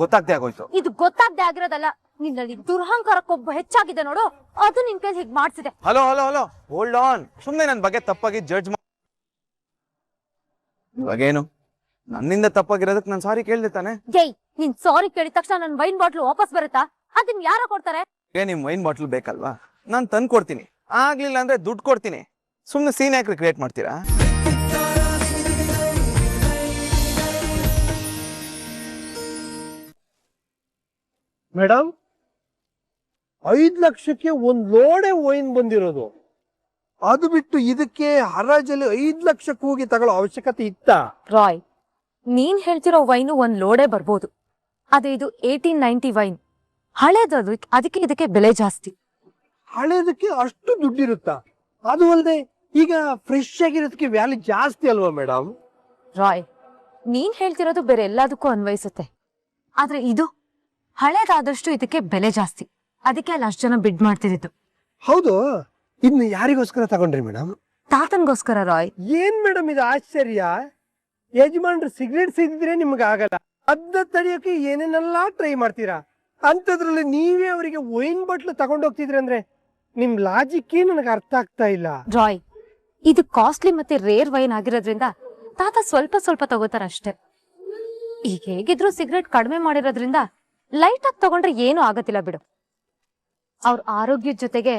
ಗೊತ್ತಾಗ್ದೇ ಆಗೋಯ್ತು. ಇದು ಗೊತ್ತಾಗ್ದೇ ಆಗಿರೋದಲ್ಲ, ನಿನ್ನಲ್ಲಿ ದುರಹಂಕಾರ ಕೊಬ್ಬು ಹೆಚ್ಚಾಗಿದೆ ನೋಡು, ಅದು ನಿನ್ ಕೈ ಹೀಗೆ ಮಾಡ್ಸಿದೆ. Hello hello hello, hold on. ಸುಮ್ನೆ ನನ್ ಬಗ್ಗೆ ತಪ್ಪಾಗಿ ಜಡ್ಜ್ ಇವಾಗೇನು ನನ್ನಿಂದ ತಪ್ಪಾಗಿರೋದಕ್ಕೆ ನಾನು ಸಾರಿ ಕೇಳ್ದೆ ತಾನೆ? ಏಯ್, ನೀನ್ ಸಾರಿ ಕೇಳಿದ ತಕ್ಷಣ ನನ್ ವೈನ್ ಬಾಟ್ಲು ವಾಪಸ್ ಬರುತ್ತಾ? ಅದನ್ನ ಯಾರೋ ಕೊಡ್ತಾರೆ? ನಿಮ್ ವೈನ್ ಬಾಟ್ಲ್ ಬೇಕಲ್ವಾ, ನಾನ್ ತಂದ್ ಕೊಡ್ತೀನಿ. ಆಗ್ಲಿಲ್ಲ ಅಂದ್ರೆ ದುಡ್ಡು ಕೊಡ್ತೀನಿ. ಸುಮ್ನೆ ಸೀನ್ ಯಾಕ್ರಿ ಕ್ರಿಯೇಟ್ ಮಾಡ್ತೀರಾ? ಮೇಡಮ್, 5 ಲಕ್ಷಕ್ಕೆ ಒಂದ್ ಲೋಡೆ ವೈನ್ ಬಂದಿರೋದು. ಅದು ಬಿಟ್ಟು ಇದಕ್ಕೆ ಹರಾಜಲ್ಲಿ 5 ಲಕ್ಷಕ್ಕೆ ಹೋಗಿ ತಗೊಳ್ಳೋ ಅವಶ್ಯಕತೆ ಇತ್ತ? ರಾಯ್, ನೀನ್ ಹೇಳ್ತಿರೋ ವೈನು ಒಂದ್ ಲೋಡೆ ಬರ್ಬೋದು, ಅದೇ ಇದು 1890 ವೈನ್, ಹಳೇದದು, ಅದಕ್ಕೆ ಇದಕ್ಕೆ ಬೆಲೆ ಜಾಸ್ತಿ. ಹಳೇದಕ್ಕೆ ಅಷ್ಟು ದುಡ್ಡಿರುತ್ತಾ? ಅದು ಅಲ್ಲದೆ ಈಗ ಫ್ರೆಶ್ ಆಗಿರೋದಕ್ಕೆ ವ್ಯಾಲ್ಯೂ ಜಾಸ್ತಿ ಅಲ್ವಾ ಮೇಡಮ್? ರಾಯ್, ನೀನ್ ಹೇಳ್ತಿರೋದು ಬೇರೆ ಎಲ್ಲದಕ್ಕೂ ಅನ್ವಯಿಸುತ್ತೆ, ಆದ್ರೆ ಇದು ಹಳೇದಾದಷ್ಟು ಇದಕ್ಕೆ ಬೆಲೆ ಜಾಸ್ತಿ, ಅದಕ್ಕೆ ಅಲ್ಲಿ ಅಷ್ಟು ಜನ ಬಿಡ್ ಮಾಡ್ತಿದ್ದು. ಹೌದು, ಇನ್ನು ಯಾರಿಗೋಸ್ಕರ ತಗೊಂಡ್ರಿ ಮೇಡಮ್? ತಾತನ್ಗೋಸ್ಕರ. ರಾಯ್, ಏನ್ ಮೇಡಮ್ ಇದು ಆಶ್ಚರ್ಯ? ಯಜಮಾನ್ರು ಸಿಗರೇಟ್ ಸೇದಿದ್ರೆ ನಿಮ್ಗೆ ಆಗಲ್ಲ, ಅದ್ನ ತಡೆಯೋಕೆ ಏನೇನೆಲ್ಲ ಟ್ರೈ ಮಾಡ್ತೀರಾ, ಅಂತದ್ರಲ್ಲಿ ನೀವೇ ಅವರಿಗೆ ವೈನ್ ಬಾಟ್ಲು ತಗೊಂಡೋಗ್ತಿದ್ರಿ ಅಂದ್ರೆ ನಿಮ್ ಲಾಜಿಕ್ ನನಗೆ ಅರ್ಥ ಆಗ್ತಾ ಇಲ್ಲ. ರಾಯ್, ಇದು ಕಾಸ್ಟ್ಲಿ ಮತ್ತೆ ರೇರ್ ವೈನ್ ಆಗಿರೋದ್ರಿಂದ ತಾತ ಸ್ವಲ್ಪ ಸ್ವಲ್ಪ ತಗೋತಾರ ಅಷ್ಟೇ. ಈಗ ಹೇಗಿದ್ರು ಸಿಗರೇಟ್ ಕಡಿಮೆ ಮಾಡಿರೋದ್ರಿಂದ ಲೈಟ್ ಆಗಿ ತಗೊಂಡ್ರೆ ಏನು ಆಗತ್ತಿಲ್ಲ ಬಿಡು. ಅವ್ರ ಆರೋಗ್ಯದ ಜೊತೆಗೆ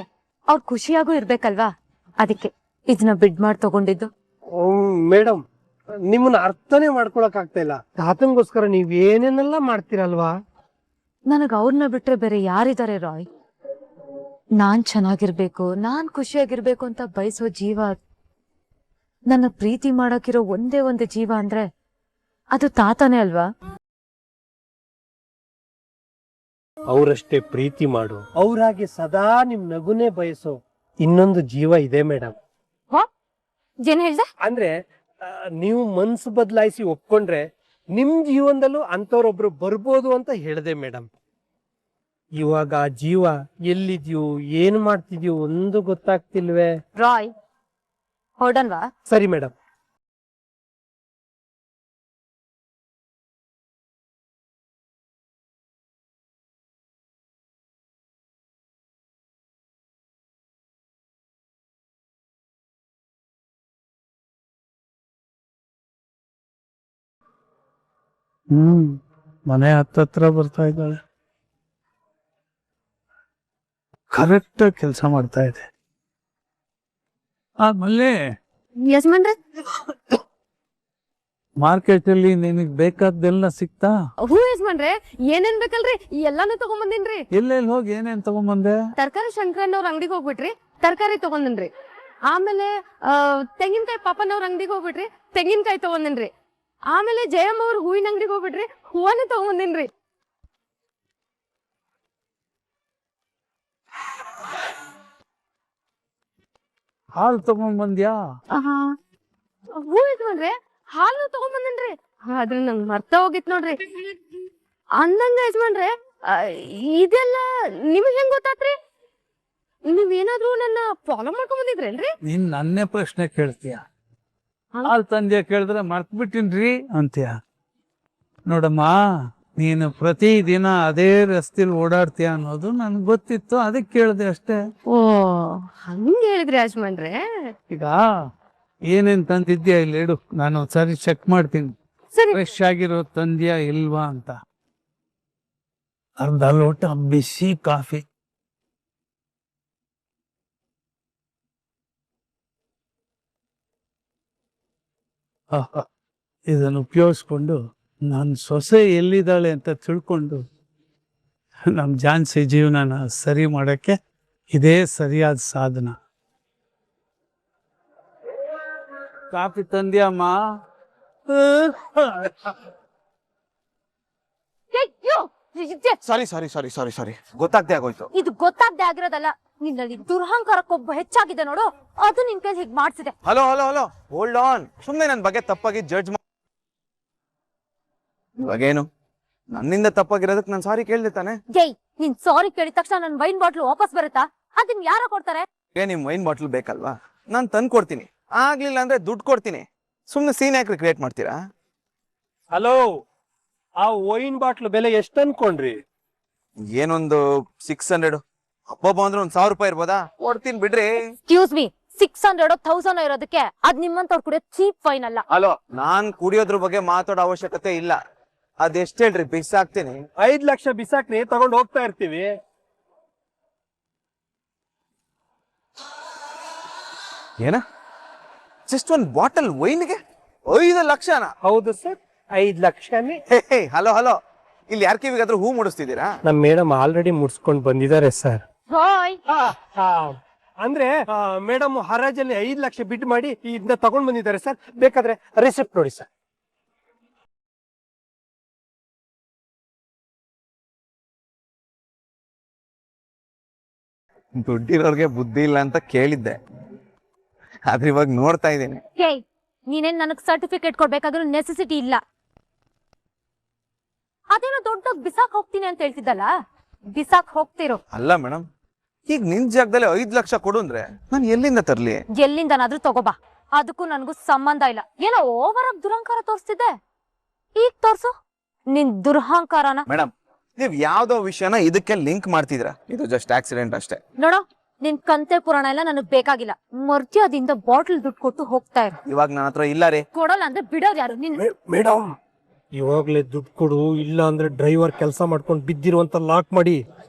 ಅವ್ರ ಖುಷಿಯಾಗೂ ಇರ್ಬೇಕಲ್ವಾ, ಅದಕ್ಕೆ ಇದನ್ನ ಬಿಡ್ ಮಾಡಿ ತಗೊಂಡಿದ್ದು. ಮೇಡಮ್, ನಿಮ್ಮನ್ನ ಅರ್ಥನೇ ಮಾಡ್ಕೊಳಕ್ ಆಗ್ತಾ ಇಲ್ಲ. ತಾತನ್ಗೋಸ್ಕರ ನೀವ್ ಏನೇನೆಲ್ಲ ಮಾಡ್ತೀರಲ್ವಾ? ನನಗ್ ಅವ್ರನ್ನ ಬಿಟ್ರೆ ಬೇರೆ ಯಾರಿದ್ದಾರೆ ರಾಯ್? ನಾನ್ ಚೆನ್ನಾಗಿರ್ಬೇಕು, ನಾನ್ ಖುಷಿಯಾಗಿರ್ಬೇಕು ಅಂತ ಬಯಸೋ ಜೀವ, ನನ್ನ ಪ್ರೀತಿ ಮಾಡಕ್ಕಿರೋ ಒಂದೇ ಒಂದು ಜೀವ ಅಂದ್ರೆ ಅದು ತಾತನೇ ಅಲ್ವಾ? ಅವರಷ್ಟೇ ಪ್ರೀತಿ ಮಾಡು, ಅವ್ರಾಗೆ ಸದಾ ನಿಮ್ ನಗುನೇ ಬಯಸೋ ಇನ್ನೊಂದು ಜೀವ ಇದೆ ಮೇಡಮ್. ಏನ್ ಹೇಳ್ದೆ? ಅಂದ್ರೆ ನೀವು ಮನ್ಸು ಬದಲಾಯಿಸಿ ಒಪ್ಕೊಂಡ್ರೆ ನಿಮ್ ಜೀವನದಲ್ಲೂ ಅಂತವ್ರೊಬ್ರು ಬರ್ಬೋದು ಅಂತ ಹೇಳ್ದೆ ಮೇಡಮ್. ಇವಾಗ ಆ ಜೀವ ಎಲ್ಲಿದ್ಯೋ ಏನ್ ಮಾಡ್ತಿದ್ಯೋ ಒಂದು ಗೊತ್ತಾಗ್ತಿಲ್ವೇ? ರಾಯ್, ಹೊರಡನ್ವಾ? ಸರಿ ಮೇಡಮ್. ಮನೆ ಹತ್ತತ್ರ ಬರ್ತಾ ಇದ್ದಾಳೆ, ಕರೆಕ್ಟ್ ಆಗಿ ಕೆಲಸ ಮಾಡ್ತಾ ಇದೆ. ಆಮೇಲೆ ಯಜಮಾನ್ರೆ, ಮಾರ್ಕೆಟ್ ಅಲ್ಲಿ ನಿನಗ್ ಬೇಕಾದ್ದೆಲ್ಲ ಸಿಕ್ತಾ? ಹೂ ಯಜಮಾನ್ರೆ, ಏನೇನ್ ಬೇಕಲ್ರಿ ಎಲ್ಲಾನು ತಗೊಂಬಂದಿನ್ರಿ. ಎಲ್ಲೆಲ್ಲಿ ಹೋಗಿ ಏನೇನ್ ತಗೊಂಬಂದೆ? ತರಕಾರಿ ಶಂಕರಣ್ಣವ್ರ ಅಂಗಡಿಗೆ ಹೋಗ್ಬಿಟ್ರಿ, ತರಕಾರಿ ತಗೊಂಡಿನ್ರಿ. ಆಮೇಲೆ ತೆಂಗಿನಕಾಯಿ ಪಾಪನವ್ರ ಅಂಗಡಿಗೆ ಹೋಗ್ಬಿಟ್ರಿ, ತೆಂಗಿನಕಾಯಿ ತಗೊಂಡಿನ್ರಿ. ಆಮೇಲೆ ಜಯಮ್ಮ ಅವ್ರ ಹೂವಿನ ಅಂಗಡಿಗೆ ಹೋಗ್ಬಿಟ್ರಿ, ಹೂವನೇ ತಗೊಂಬಂದಿನ್ರಿ. ಹಾಲು ತಗೊಂಬಂದ್ಯಾ? ಹೂ ಯಜಮಾನ್ರೆ, ಹಾಲು ತಗೊಂಬಂದಿನ್ರಿ, ಆದ್ರೆ ನಂಗ್ ಮರ್ತ ಹೋಗಿತ್ ನೋಡ್ರಿ. ಅಂದಂಗ ಯಜಮಾನ್ರೆ, ಇದೆಲ್ಲ ನಿಮಗ್ ಹೆಂಗ್ ಗೊತ್ತಾತ್ರಿ? ನೀವೇನಾದ್ರೂ ನನ್ನ ಫಾಲೋ ಮಾಡ್ಕೊಂಡ್ ಬಂದಿದ್ರೇನ್ರಿ? ನೀನ್ ನನ್ನೇ ಪ್ರಶ್ನೆ ಕೇಳ್ತೀಯ? ಹಾಲು ತಂದ್ಯಾ ಕೇಳಿದ್ರೆ ಮರ್ತ್ ಬಿಟ್ಟಿನ್ರಿ ಅಂತೀಯ. ನೋಡಮ್ಮ, ನೀನು ಪ್ರತಿದಿನ ಅದೇ ರಸ್ತೆಲಿ ಓಡಾಡ್ತೀಯ ಅನ್ನೋದು ನನ್ಗೆ ಗೊತ್ತಿತ್ತು, ಅದಕ್ಕೆ ಕೇಳಿದೆ ಅಷ್ಟೇ. ಓ, ಹಂಗ ಹೇಳಿದ್ರಿ ಯಜಮಾನ್ರೆ. ಈಗ ಏನೇನ್ ತಂದಿದ್ಯಾ ಇಲ್ಲಿ ಇಡು, ನಾನು ಒಂದ್ಸರಿ ಚೆಕ್ ಮಾಡ್ತೀನಿ. ಸರಿ. ಫ್ರೆಶ್ ಆಗಿರೋ ತಂದ್ಯಾ ಇಲ್ವಾ ಅಂತ. ಅರ್ಧ ಲೋಟ ಬಿಸಿ ಕಾಫಿ, ಇದನ್ನು ಉಪಯೋಗಿಸ್ಕೊಂಡು ನನ್ನ ಸೊಸೆ ಎಲ್ಲಿದ್ದಾಳೆ ಅಂತ ತಿಳ್ಕೊಂಡು ನಮ್ಮ ಜಾನ್ಸಿ ಜೀವನನ ಸರಿ ಮಾಡೋಕ್ಕೆ ಇದೇ ಸರಿಯಾದ ಸಾಧನ. ಕಾಫಿ ತಂದ್ಯಮ್ಮ? ಸಾರಿ ಸಾರಿ ಸಾರಿ ಸಾರಿ ಸಾರಿ, ಗೊತ್ತಾಗ್ದೇ ಆಗೋಯ್ತು. ಇದು ಗೊತ್ತಾಗ್ದೇ ಆಗಿರೋದಲ್ಲ, ನಿನ್ನಲ್ಲಿ ದುರಹಂಕಾರ ಕೊಬ್ಬು ಹೆಚ್ಚಾಗಿದೆ ನೋಡು, ಅದು ನಿನ್ ಕೈ ಹೀಗೆ ಮಾಡ್ಸಿದೆ. Hello hello hello, hold on. ಸುಮ್ನೆ ನನ್ ಬಗ್ಗೆ ತಪ್ಪಾಗಿ ಜಡ್ಜ್ ಇವಾಗೇನು ನನ್ನಿಂದ ತಪ್ಪಾಗಿರೋದಕ್ಕೆ ನಾನು ಸಾರಿ ಕೇಳ್ದೆ ತಾನೆ? ಏಯ್, ನೀನ್ ಸಾರಿ ಕೇಳಿದ ತಕ್ಷಣ ನನ್ ವೈನ್ ಬಾಟ್ಲು ವಾಪಸ್ ಬರುತ್ತಾ? ಅದನ್ನ ಯಾರೋ ಕೊಡ್ತಾರೆ? ನಿಮ್ ವೈನ್ ಬಾಟ್ಲ್ ಬೇಕಲ್ವಾ, ನಾನ್ ತಂದ್ ಕೊಡ್ತೀನಿ. ಆಗ್ಲಿಲ್ಲ ಅಂದ್ರೆ ದುಡ್ಡು ಕೊಡ್ತೀನಿ. ಸುಮ್ನೆ ಸೀನ್ ಯಾಕ್ರಿ ಕ್ರಿಯೇಟ್ ಮಾಡ್ತೀರಾ? ಹಲೋ, ಆ ವೈನ್ ಬಾಟ್ಲು ಬೆಲೆ ಎಷ್ಟು ಅನ್ಕೊಂಡ್ರಿ? ಏನೊಂದು 600 ಹಬ್ಬ ಅಂದ್ರೆ ಒಂದ್ 1000 ರೂಪಾಯಿ ಇರ್ಬೋದಾ? ಕೊಡ್ತೀನಿ ಬಿಡ್ರಿ. ಎಕ್ಸ್ಕ್ಯೂಸ್ ಮಿ, 600 1000 ಇರೋದಕ್ಕೆ ಅದ್ ನಿಮ್ಮಂತವ್ರು ಕುಡಿಯೋ ಚೀಪ್ ವೈನ್ ಅಲ್ಲ. ಹಲೋ, ನಾನ್ ಕುಡಿಯೋದ್ರ ಬಗ್ಗೆ ಮಾತಾಡೋ ಅವಶ್ಯಕತೆ ಇಲ್ಲ. ಅದೆಷ್ಟ್ ಹೇಳ್ರಿ, ಬಿಸಾಕ್ತೀನಿ. 5 ಲಕ್ಷ ಬಿಸಾಕ್ರಿ, ತಗೊಂಡ್ ಹೋಗ್ತಾ ಇರ್ತೀವಿ. ಏನ ಜಸ್ಟ್ ಒಂದ್ ಬಾಟಲ್ ವೈನ್ಗೆ 5 ಲಕ್ಷನಾ? ಹೌದು ಸರ್, 5 ಲಕ್ಷನೇ. ಹಲೋ ಹಲೋ, ಇಲ್ಲಿ ಯಾರ ಕಿವಿಗಾದ್ರೂ ಹೂ ಮುಡಿಸ್ತಿದ್ದೀರಾ? ನಮ್ ಮೇಡಮ್ ಆಲ್ರೆಡಿ ಮುಡ್ಸ್ಕೊಂಡ್ ಬಂದಿದ್ದಾರೆ ಸರ್. ರಾಯ್, ಅಂದ್ರೆ ಮೇಡಮ್ ಹರಾಜಲ್ಲಿ 5 ಲಕ್ಷ ಬಿಡ್ ಮಾಡಿ ಇದನ್ನ ತಗೊಂಡ್ ಬಂದಿದ್ದಾರೆ ಸರ್. ಬೇಕಾದ್ರೆ ರಿಸಿಪ್ಟ್ ನೋಡಿ ಸರ್. ದುಡ್ಡಿರೋರ್ಗೆ ಬುದ್ಧಿ ಇಲ್ಲ ಅಂತ ಕೇಳಿದ್ದೆ, ಆದ್ರೆ ಇವಾಗ ನೋಡ್ತಾ ಇದ್ದೀನಿ. ಹೇ, ನೀನೇನ್ ನನಗ್ ಸರ್ಟಿಫಿಕೇಟ್ ಕೊಡ್ಬೇಕಾದ್ರೂ ನೆಸೆಸಿಟಿ ಇಲ್ಲ. ಅದೇನೋ ದೊಡ್ಡ ಬಿಸಾಕ್ ಹೋಗ್ತೀನಿ ಅಂತ ಹೇಳ್ತಿದ್ದಲ್ಲ, ಬಿಸಾಕ್ ಹೋಗ್ತಿರೋ. ಅಲ್ಲ ಮೇಡಮ್, ಈಗ ನಿನ್ ಜಾಗದಲ್ಲಿ 5 ಲಕ್ಷ ಕೊಡು ಅಂದ್ರೆ ನಾನು ಎಲ್ಲಿಂದ ತರ್ಲಿ? ಎಲ್ಲಿಂದನಾದ್ರೂ ತಗೋಬಾ, ಅದಕ್ಕೂ ನನಗೂ ಸಂಬಂಧ ಇಲ್ಲ. ಏನೋ ಓವರ್ ಆಗಿ ದುರಹಂಕಾರ ತೋರಿಸ್ತಿದ್ದೆ, ಈಗ ತೋರ್ಸು ನಿನ್ ದುರಹಂಕಾರನ. ಮೇಡಮ್, ನೀವ್ ಯಾವ್ದೋ ವಿಷಯನ ಇದಕ್ಕೆ ಲಿಂಕ್ ಮಾಡ್ತಿದ್ರ, ಇದು ಜಸ್ಟ್ ಆಕ್ಸಿಡೆಂಟ್ ಅಷ್ಟೇ. ನೋಡೋ, ನಿನ್ ಕಂತೆ ಪುರಾಣ ಎಲ್ಲ ನನಗ್ ಬೇಕಾಗಿಲ್ಲ. ಮರ್ಯಾದಿಂದ ಬಾಟಲ್ ದುಡ್ಡು ಕೊಟ್ಟು ಹೋಗ್ತಾ ಇರು. ಇವಾಗ ನನ್ನ ಹತ್ರ ಇಲ್ಲ ರೀ. ಕೊಡಲ್ಲ ಅಂದ್ರೆ ಬಿಡೋರ್ ಯಾರು? ನಿನ್ ಮೇಡಮ್, ಇವಾಗ್ಲೇ ದುಡ್ಡು ಕೊಡು, ಇಲ್ಲ ಅಂದ್ರೆ ಡ್ರೈವರ್ ಕೆಲಸ ಮಾಡ್ಕೊಂಡು ಬಿದ್ದಿರುವಂತ ಲಾಕ್ ಮಾಡಿ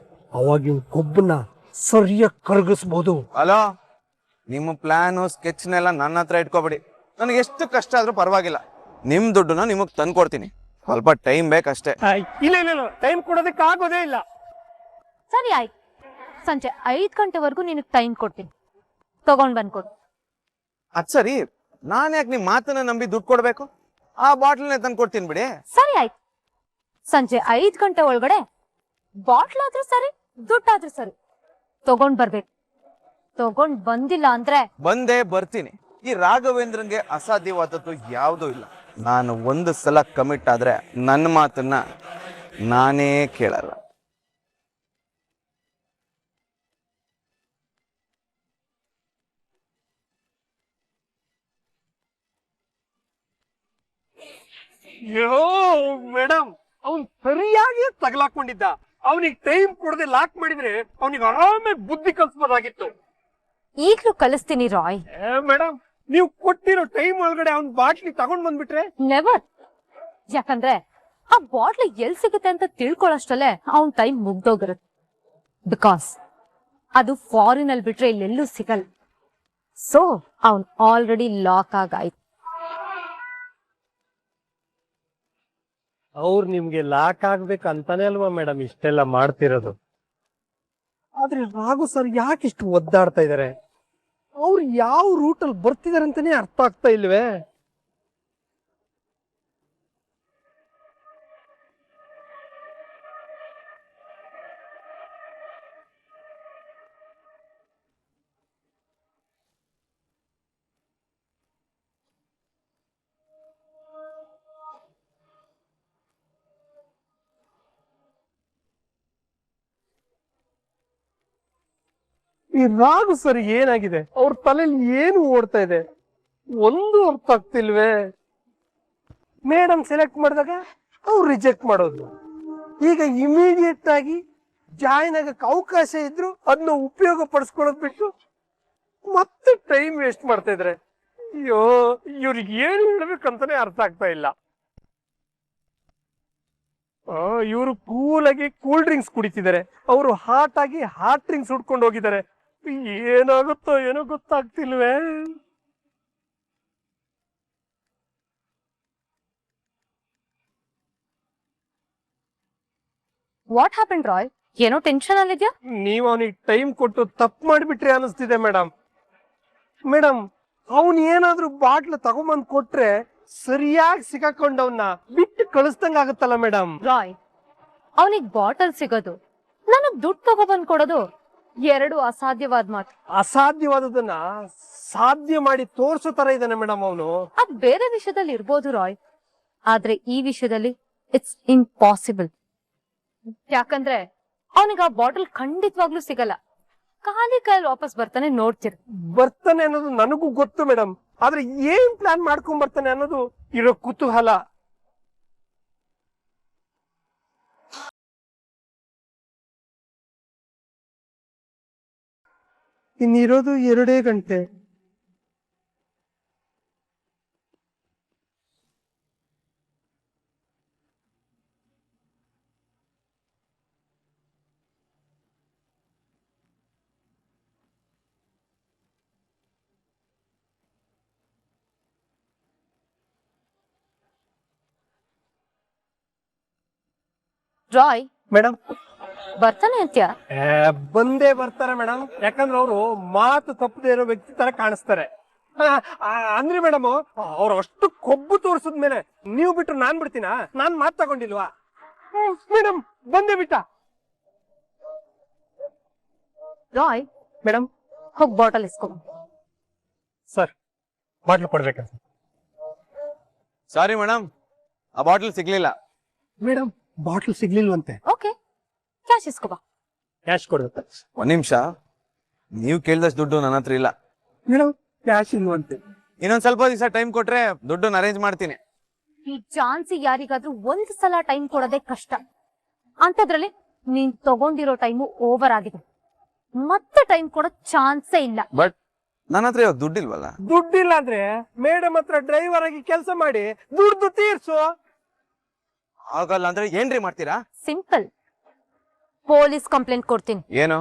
ಅವಾಗ ಇವ್ ಕೊಬ್ಬನ್ನ ಸರಿಯಾಗಿ ಕರಗಿಸ್ಬೋದು. ಹಲೋ, ನಿಮ್ಮ ಪ್ಲಾನು ಸ್ಕೆಚ್ನೆಲ್ಲ ನನ್ನ ಹತ್ರ ಇಟ್ಕೋಬೇಡಿ. ನನಗೆ ಎಷ್ಟು ಕಷ್ಟ ಆದ್ರೂ ಪರವಾಗಿಲ್ಲ, ನಿಮ್ ದುಡ್ಡನ್ನ ನಿಮಗ್ ತಂದ್ಕೊಡ್ತೀನಿ. ಸ್ವಲ್ಪ ಟೈಮ್ ಬೇಕಷ್ಟೇ. ಇಲ್ಲ ಇಲ್ಲ, ಟೈಮ್ ಕೊಡೋದಕ್ಕೆ ಆಗೋದೇ ಇಲ್ಲ. ಸರಿ ಆಯ್ತು, ಸಂಜೆ 5 ಗಂಟೆವರೆಗೂ ನಿನಗ್ ಟೈಮ್ ಕೊಡ್ತೀನಿ, ತಗೊಂಡ್ ಬಂದ್ಕೊಡು. ಅದ್ ಸರಿ, ನಾನ್ ಯಾಕೆ ನಿಮ್ ಮಾತನ್ನ ನಂಬಿ ದುಡ್ಡು ಕೊಡ್ಬೇಕು? ಆ ಬಾಟ್ಲನ್ನೇ ತಂದು ಕೊಡ್ತೀನಿ ಬಿಡಿ. ಸರಿ ಆಯ್ತು, ಸಂಜೆ 5 ಗಂಟೆ ಒಳಗಡೆ ಬಾಟ್ಲ್ ಆದ್ರೂ ಸರಿ, ದುಡ್ಡಾದ್ರೂ ಸರಿ ತಗೊಂಡ್ ಬರ್ಬೇಕು. ತಗೊಂಡ್ ಬಂದಿಲ್ಲ ಅಂದ್ರೆ ಬಂದೇ ಬರ್ತೀನಿ. ಈ ರಾಘವೇಂದ್ರನ್ಗೆ ಅಸಾಧ್ಯವಾದದ್ದು ಯಾವುದೂ ಇಲ್ಲ. ನಾನು ಒಂದು ಸಲ ಕಮಿಟ್ ಆದ್ರೆ ನನ್ನ ಮಾತನ್ನ ನಾನೇ ಕೇಳಲ್ಲ. ಅಯ್ಯೋ ಮೇಡಮ್, ಅವನ್ ಸರಿಯಾಗಿ ತಗಲಾಕೊಂಡಿದ್ದ. ಅವನಿಗೆ ಟೈಮ್ ಕೊಡದೆ ಲಾಕ್ ಮಾಡಿದ್ರೆ ಅವನಿಗೆ ಆರಾಮಾಗಿ ಬುದ್ಧಿ ಕಲ್ಸ್ಬೋದಾಗಿತ್ತು. ಈಗ್ಲೂ ಕಲಿಸ್ತೀನಿ ರಾಯ್. ಮೇಡಮ್, ನೀವು ಕೊಟ್ಟಿರೋ ಟೈಮ್ ಒಳಗಡೆ ಅವ್ನ್ ಬಾಟ್ಲಿ ತಗೊಂಡ್ ಬಂದ್ಬಿಟ್ರೆ? ನೆವರ್. ಯಾಕಂದ್ರೆ ಆ ಬಾಟ್ಲ್ ಎಲ್ ಸಿಗುತ್ತೆ ಅಂತ ತಿಳ್ಕೊಳ್ಳೋಷ್ಟಲ್ಲೇ ಅವ್ನ್ ಟೈಮ್ ಮುಗ್ದೋಗಿರುತ್ತೆ. ಬಿಕಾಸ್ ಅದು ಫಾರಿನ್ ಅಲ್ಲಿ ಬಿಟ್ರೆ ಇಲ್ಲೆಲ್ಲೂ ಸಿಗಲ್ಲ. ಸೊ ಅವ್ನ್ ಆಲ್ರೆಡಿ ಲಾಕ್ ಆಗಾಯ್ತು. ಅವ್ರು ನಿಮ್ಗೆ ಲಾಕ್ ಆಗ್ಬೇಕು ಅಂತಾನೆ ಅಲ್ವಾ ಮೇಡಮ್ ಇಷ್ಟೆಲ್ಲ ಮಾಡ್ತಿರೋದು? ಆದ್ರೆ ರಾಘು ಸರ್ ಯಾಕೆ ಇಷ್ಟು ಒದ್ದಾಡ್ತಾ ಇದಾರೆ? ಅವ್ರು ಯಾವ ರೂಟಲ್ಲಿ ಬರ್ತಿದಾರೆ ಅಂತಾನೆ ಅರ್ಥ ಆಗ್ತಾ ಇಲ್ವೇ? ಈ ರಾಘು ಸರ್ ಏನಾಗಿದೆ? ಅವ್ರ ತಲೆಯಲ್ಲಿ ಏನು ಓಡ್ತಾ ಇದೆ ಒಂದು ಅರ್ಥ ಆಗ್ತಿಲ್ವೇ? ಮೇಡಮ್ ಸೆಲೆಕ್ಟ್ ಮಾಡಿದಾಗ ಅವ್ರು ರಿಜೆಕ್ಟ್ ಮಾಡೋದು, ಈಗ ಇಮಿಡಿಯೇಟ್ ಆಗಿ ಜಾಯಿನ್ ಆಗಕ್ಕೆ ಅವಕಾಶ ಇದ್ರು ಅದನ್ನ ಉಪಯೋಗ ಪಡಿಸ್ಕೊಳ್ಳೋದ್ ಬಿಟ್ಟು ಮತ್ತೆ ಟೈಮ್ ವೇಸ್ಟ್ ಮಾಡ್ತಾ ಇದ್ರೆ, ಅಯ್ಯೋ ಇವ್ರಿಗೆ ಏನು ಹೇಳ್ಬೇಕಂತಾನೆ ಅರ್ಥ ಆಗ್ತಾ ಇಲ್ಲ. ಇವರು ಕೂಲಾಗಿ ಕೂಲ್ ಡ್ರಿಂಕ್ಸ್ ಕುಡಿತಿದ್ದಾರೆ, ಅವರು ಹಾಟ್ ಆಗಿ ಹಾಟ್ ಡ್ರಿಂಕ್ಸ್ ಹುಡ್ಕೊಂಡು ಹೋಗಿದ್ದಾರೆ. ಏನಾಗುತ್ತೋ ಏನೋ ಗೊತ್ತಾಗ್ತಿಲ್ವೇ? What happen Roy? ಏನೋ ಟೆನ್ಷನ್ ಅಲ್ಲಿದ್ಯಾ? ನೀವು ಅವನಿಗೆ ಟೈಮ್ ಕೊಟ್ಟು ತಪ್ಪು ಮಾಡಿಬಿಟ್ರೆ ಅನಿಸ್ತಿದೆ ಮೇಡಮ್. ಮೇಡಮ್, ಅವನ್ ಏನಾದ್ರೂ ಬಾಟ್ಲು ತಗೊಂಬಂದ್ ಕೊಟ್ರೆ ಸರಿಯಾಗಿ ಸಿಕ್ಕಾಕೊಂಡವನ್ನ ಬಿಟ್ಟು ಕಳಿಸ್ದಂಗ ಆಗುತ್ತಲ್ಲ ಮೇಡಮ್. ರಾಯ್, ಅವನಿಗೆ ಬಾಟಲ್ ಸಿಗೋದು, ನನಗ್ ದುಡ್ಡು ತಗೊಬಂದ್ ಕೊಡೋದು ಎರಡು ಅಸಾಧ್ಯವಾದ ಮಾತು. ಅಸಾಧ್ಯವಾದದನ್ನ ಸಾಧ್ಯ ಮಾಡಿ ತೋರ್ಸೋ ತರ ಇದ್ದಾನೆ ಮೇಡಮ್ ಅವನು. ಅದ್ ಬೇರೆ ವಿಷಯದಲ್ಲಿ ಇರ್ಬೋದು ರಾಯ್, ಆದ್ರೆ ಈ ವಿಷಯದಲ್ಲಿ ಇಟ್ಸ್ ಇಂಪಾಸಿಬಲ್. ಯಾಕಂದ್ರೆ ಅವನಿಗೆ ಆ ಬಾಟಲ್ ಖಂಡಿತವಾಗ್ಲೂ ಸಿಗಲ್ಲ. ಖಾಲಿ ಕೈಯಲ್ಲಿ ವಾಪಸ್ ಬರ್ತಾನೆ, ನೋಡ್ತೀರಿ. ಬರ್ತಾನೆ ಅನ್ನೋದು ನನಗೂ ಗೊತ್ತು ಮೇಡಮ್, ಆದ್ರೆ ಏನ್ ಪ್ಲಾನ್ ಮಾಡ್ಕೊಂಡ್ ಬರ್ತಾನೆ ಅನ್ನೋದು ಇರೋ ಕುತೂಹಲ. ಇನ್ನಿರೋದು 2 ಗಂಟೆ. ರಾಯ್ ಮೇಡಮ್ ಬರ್ತಾನೆ ಅಂತ್ಯಾ? ಬಂದೇ ಬರ್ತಾರೆ ಮೇಡಮ್. ಯಾಕಂದ್ರೆ ಅವರು ಮಾತು ತಪ್ಪದೇ ಇರೋ ವ್ಯಕ್ತಿ ತರ ಕಾಣಿಸ್ತಾರೆ. ಅಂದ್ರಿ ಮೇಡಮ್, ಅವ್ರು ಅಷ್ಟು ಕೊಬ್ಬು ತೋರಿಸಿದ್ಮೇಲೆ ನೀವು ಬಿಟ್ರು ನಾನ್ ಬಿಡ್ತೀನಾ? ನಾನ್ ಮಾತು ತಗೊಂಡಿಲ್ವಾ? ಮೇಡಮ್ ಬಂದೇ ಬಿಟ್ಟ. ರಾಯ್ ಮೇಡಮ್ ಹೋಗ್ ಬಾಟಲ್ ಇಸ್ಕೊ. ಸರ್ ಬಾಟ್ಲು ಕೊಡ್ಬೇಕಂತ. ಸಾರಿ ಮೇಡಮ್, ಆ ಬಾಟಲ್ ಸಿಗ್ಲಿಲ್ಲ. ಮೇಡಮ್ ಬಾಟ್ಲು ಸಿಗ್ಲಿಲ್ವಂತೆ. ಓಕೆ, ಕ್ಯಾಶ್ ಇಸ್ಕೊ ಬಾ. ಕ್ಯಾಶ್ ಕೊಡ್ಬೇಕು. ಒಂದ್ ನಿಮಿಷ, ನೀವು ಕೇಳಿದಷ್ಟು ದುಡ್ಡು ನನ್ನ ಹತ್ರ ಇಲ್ಲ. ಮೇಡಮ್ ಕ್ಯಾಶ್ ಇಲ್ವಂತೆ. ಇನ್ನೊಂದ್ ಸ್ವಲ್ಪ ದಿವಸ ಟೈಮ್ ಕೊಟ್ರೆ ದುಡ್ಡನ್ನ ಅರೇಂಜ್ ಮಾಡ್ತೀನಿ. ಈ ಚಾನ್ಸಿ ಯಾರಿಗಾದ್ರೂ ಒಂದ್ ಸಲ ಟೈಮ್ ಕೊಡೋದೇ ಕಷ್ಟ. ಅಂತದ್ರಲ್ಲಿ ನೀನ್ ತಗೊಂಡಿರೋ ಟೈಮು ಓವರ್ ಆಗಿದೆ. ಮತ್ತೆ ಟೈಮ್ ಕೊಡೋ ಚಾನ್ಸೇ ಇಲ್ಲ. ಬಟ್ ನನ್ನ ಹತ್ರ ಇವಾಗ ದುಡ್ಡಿಲ್ವಲ್ಲ. ದುಡ್ಡಿಲ್ಲ ಅಂದ್ರೆ ಮೇಡಮ್ ಹತ್ರ ಡ್ರೈವರ್ ಆಗಿ ಕೆಲಸ ಮಾಡಿ ದುಡ್ಡು ತೀರ್ಸು. ಆಗಲ್ಲ ಅಂದ್ರೆ ಏನ್ರಿ ಮಾಡ್ತೀರಾ? ಸಿಂಪಲ್, ಪೊಲೀಸ್ ಕಂಪ್ಲೇಂಟ್ ಕೊಡ್ತೀನಿ. ಏನು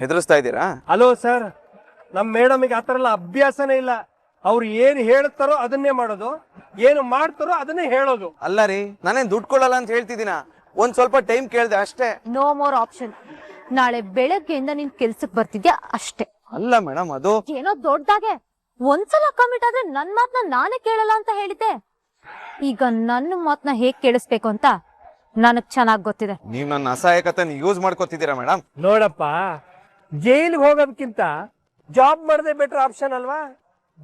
ಹೆದರ್ಸ್ತಾ ಇದ್ದೀರಾ? ಹಲೋ ಸರ್, ನಮ್ ಮೇಡಮ್ಗೆ ಆತರ ಎಲ್ಲ ಅಭ್ಯಾಸನೇ ಇಲ್ಲ. ಅವ್ರು ಏನ್ ಹೇಳ್ತಾರೋ ಅದನ್ನೇ ಮಾಡೋದು, ಏನು ಮಾಡ್ತಾರೋ ಅದನ್ನೇ ಹೇಳೋದು. ಅಲ್ಲ ರೀ, ನಾನೇನ್ ದುಡ್ಡು ಕೊಡಲ್ಲ ಅಂತ ಹೇಳ್ತಿದ್ದೀನ. ಒಂದ್ ಸ್ವಲ್ಪ ಟೈಮ್ ಕೇಳ್ದೆ ಅಷ್ಟೇ. No more option. ನಾಳೆ ಬೆಳಗ್ಗೆಯಿಂದ ನೀನ್ ಕೆಲ್ಸಕ್ ಬರ್ತಿದ್ಯಾ ಅಷ್ಟೇ. ಅಲ್ಲ ಮೇಡಮ್, ಅದು ಏನೋ ದೊಡ್ಡದಾಗೆ ಒಂದ್ಸಲ ಕಮಿಟ್ ಆದ್ರೆ ನನ್ ಮಾತ್ನ ನಾನೇ ಕೇಳಲ್ಲ ಅಂತ ಹೇಳಿದ್ದೆ. ಈಗ ನನ್ನ ಮಾತ್ನ ಹೇಗ್ ಕೇಳಿಸ್ಬೇಕು ಅಂತ ನನಗ್ ಚೆನ್ನಾಗ್ ಗೊತ್ತಿದೆ. ನೀವ್ ನನ್ನ ಅಸಹಾಯಕತೆನ ಯೂಸ್ ಮಾಡ್ಕೊತಿದ್ದೀರಾ ಮೇಡಮ್. ನೋಡಪ್ಪ, ಜೈಲಿಗೆ ಹೋಗೋದಕ್ಕಿಂತ ಜಾಬ್ ಮಾಡದೆ ಬೆಟರ್ ಆಪ್ಷನ್ ಅಲ್ವಾ?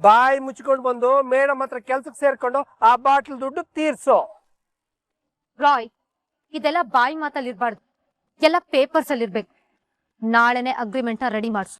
ಬಾಯಿ ಮುಚ್ಕೊಂಡು ಬಂದು ಮೇಡಮ್ ಹತ್ರ ಕೆಲ್ಸಕ್ಕೆ ಸೇರ್ಕೊಂಡು ಆ ಬಾಟ್ಲ್ ದುಡ್ಡು ತೀರ್ಸೋ. ರಾಯ್, ಇದೆಲ್ಲ ಬಾಯಿ ಮಾತಲ್ಲಿ ಇರ್ಬಾರ್ದು, ಎಲ್ಲ ಪೇಪರ್ಸ್ ಅಲ್ಲಿ ಇರ್ಬೇಕು. ನಾಳೆನೆ ಅಗ್ರಿಮೆಂಟ್ ರೆಡಿ ಮಾಡ್ಸು.